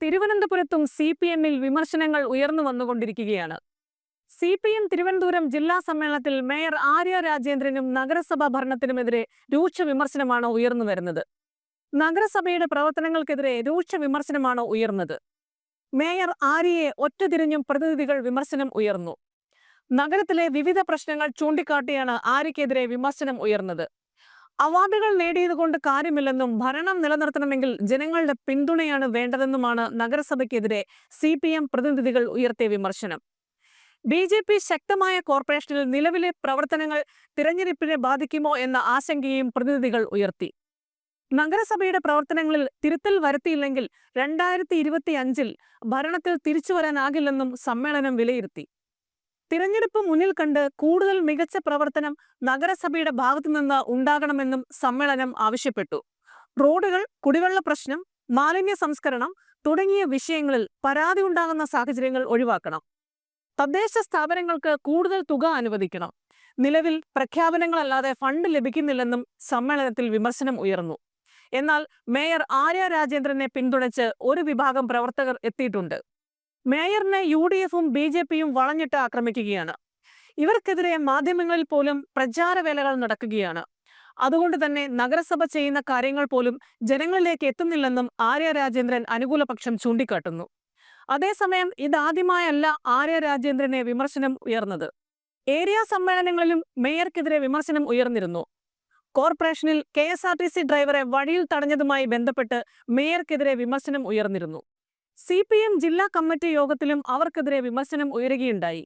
തിരുവനന്തപുരത്തും CPM-ൽ വിമർശനങ്ങൾ ഉയർന്നു വന്നുകൊണ്ടിരിക്കുകയാണ്. CPM തിരുവനന്തപുരം ജില്ലാ സമ്മേളനത്തിൽ മേയർ ആര്യ രാജേന്ദ്രനും നഗരസഭാ ഭരണത്തിനുമെതിരെ രൂക്ഷ വിമർശനമാണ് ഉയർന്നുവരുന്നത്. നഗരസഭയുടെ പ്രവർത്തനങ്ങൾക്കെതിരെ രൂക്ഷ വിമർശനമാണ് ഉയർന്നത്. മേയർ ആര്യയെ ഒറ്റതിരിഞ്ഞും പ്രതിനിധികൾ വിമർശനം ഉയർന്നു. നഗരത്തിലെ വിവിധ പ്രശ്നങ്ങൾ ചൂണ്ടിക്കാട്ടിയാണ് ആര്യക്കെതിരെ വിമർശനം ഉയർന്നത്. അവാർഡുകൾ നേടിയതുകൊണ്ട് കാര്യമില്ലെന്നും ഭരണം നിലനിർത്തണമെങ്കിൽ ജനങ്ങളുടെ പിന്തുണയാണ് വേണ്ടതെന്നുമാണ് നഗരസഭയ്ക്കെതിരെ CPM പ്രതിനിധികൾ ഉയർത്തിയ വിമർശനം. BJP ശക്തമായ കോർപ്പറേഷനിൽ നിലവിലെ പ്രവർത്തനങ്ങൾ തിരഞ്ഞെടുപ്പിനെ ബാധിക്കുമോ എന്ന ആശങ്കയും പ്രതിനിധികൾ ഉയർത്തി. നഗരസഭയുടെ പ്രവർത്തനങ്ങളിൽ തിരുത്തൽ വരുത്തിയില്ലെങ്കിൽ 2025-ൽ ഭരണത്തിൽ തിരിച്ചുവരാനാകില്ലെന്നും സമ്മേളനം വിലയിരുത്തി. തിരഞ്ഞെടുപ്പ് മുന്നിൽ കണ്ട് കൂടുതൽ മികച്ച പ്രവർത്തനം നഗരസഭയുടെ ഭാഗത്തുനിന്ന് ഉണ്ടാകണമെന്നും സമ്മേളനം ആവശ്യപ്പെട്ടു. റോഡുകൾ, കുടിവെള്ള പ്രശ്നം, മാലിന്യ സംസ്കരണം തുടങ്ങിയ വിഷയങ്ങളിൽ പരാതി ഉണ്ടാകുന്ന സാഹചര്യങ്ങൾ ഒഴിവാക്കണം. തദ്ദേശ സ്ഥാപനങ്ങൾക്ക് കൂടുതൽ തുക അനുവദിക്കണം. നിലവിൽ പ്രഖ്യാപനങ്ങളല്ലാതെ ഫണ്ട് ലഭിക്കുന്നില്ലെന്നും സമ്മേളനത്തിൽ വിമർശനം ഉയർന്നു. എന്നാൽ മേയർ ആര്യ രാജേന്ദ്രനെ പിന്തുണച്ച് ഒരു വിഭാഗം പ്രവർത്തകർ എത്തിയിട്ടുണ്ട്. മേയറിനെ UDF-ഉം BJP-യും വളഞ്ഞിട്ട് ആക്രമിക്കുകയാണ്. ഇവർക്കെതിരെ മാധ്യമങ്ങളിൽ പോലും പ്രചാരവേലകൾ നടക്കുകയാണ്. അതുകൊണ്ട് തന്നെ നഗരസഭ ചെയ്യുന്ന കാര്യങ്ങൾ പോലും ജനങ്ങളിലേക്ക് എത്തുന്നില്ലെന്നും ആര്യ രാജേന്ദ്രൻ അനുകൂലപക്ഷം ചൂണ്ടിക്കാട്ടുന്നു. അതേസമയം ഇതാദ്യമായല്ല ആര്യ രാജേന്ദ്രനെ വിമർശനം ഉയർന്നത്. ഏരിയ സമ്മേളനങ്ങളിലും മേയർക്കെതിരെ വിമർശനം ഉയർന്നിരുന്നു. കോർപ്പറേഷനിൽ KSRTC ഡ്രൈവറെ വഴിയിൽ തടഞ്ഞതുമായി ബന്ധപ്പെട്ട് മേയർക്കെതിരെ വിമർശനം ഉയർന്നിരുന്നു. CPM ജില്ലാ കമ്മിറ്റി യോഗത്തിലും അവർക്കെതിരെ വിമർശനം ഉയരുകയുണ്ടായി.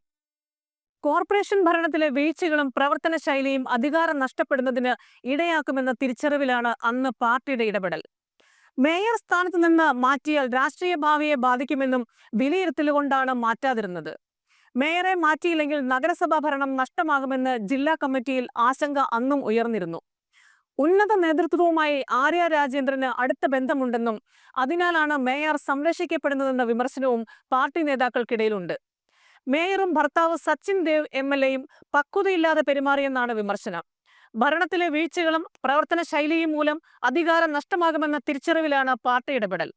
കോർപ്പറേഷൻ ഭരണത്തിലെ വീഴ്ചകളും പ്രവർത്തന ശൈലിയും അധികാരം നഷ്ടപ്പെടുന്നതിന് ഇടയാക്കുമെന്ന തിരിച്ചറിവിലാണ് അന്ന് പാർട്ടിയുടെ ഇടപെടൽ. മേയർ സ്ഥാനത്ത് നിന്ന് മാറ്റിയാൽ രാഷ്ട്രീയ ഭാവിയെ ബാധിക്കുമെന്നും വിലയിരുത്തലുകൊണ്ടാണ് മാറ്റാതിരുന്നത്. മേയറെ മാറ്റിയില്ലെങ്കിൽ നഗരസഭാ ഭരണം നഷ്ടമാകുമെന്ന് ജില്ലാ കമ്മിറ്റിയിൽ ആശങ്ക അന്നും ഉയർന്നിരുന്നു. ഉന്നത നേതൃത്വവുമായി ആര്യ രാജേന്ദ്രന് അടുത്ത ബന്ധമുണ്ടെന്നും അതിനാലാണ് മേയർ സംരക്ഷിക്കപ്പെടുന്നതെന്ന വിമർശനവും പാർട്ടി നേതാക്കൾക്കിടയിലുണ്ട്. മേയറും ഭർത്താവ് സച്ചിൻ ദേവ് MLA-യും പക്വതയില്ലാതെ പെരുമാറിയെന്നാണ് വിമർശനം. ഭരണത്തിലെ വീഴ്ചകളും പ്രവർത്തന ശൈലിയും മൂലം അധികാരം നഷ്ടമാകുമെന്ന തിരിച്ചറിവിലാണ് പാർട്ടി ഇടപെടൽ.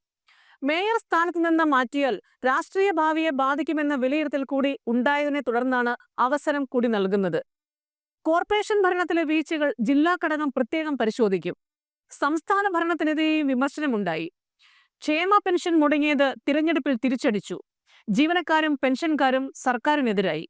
മേയർ സ്ഥാനത്ത് നിന്ന് മാറ്റിയാൽ രാഷ്ട്രീയ ഭാവിയെ ബാധിക്കുമെന്ന വിലയിരുത്തൽ കൂടി ഉണ്ടായതിനെ തുടർന്നാണ് അവസരം കൂടി നൽകുന്നത്. കോർപ്പറേഷൻ ഭരണത്തിലെ വീഴ്ചകൾ ജില്ലാ ഘടകം പ്രത്യേകം പരിശോധിക്കും. സംസ്ഥാന ഭരണത്തിനെതിരെയും വിമർശനമുണ്ടായി. ക്ഷേമ പെൻഷൻ മുടങ്ങിയത് തിരഞ്ഞെടുപ്പിൽ തിരിച്ചടിച്ചു. ജീവനക്കാരും പെൻഷൻകാരും സർക്കാരിനെതിരായി.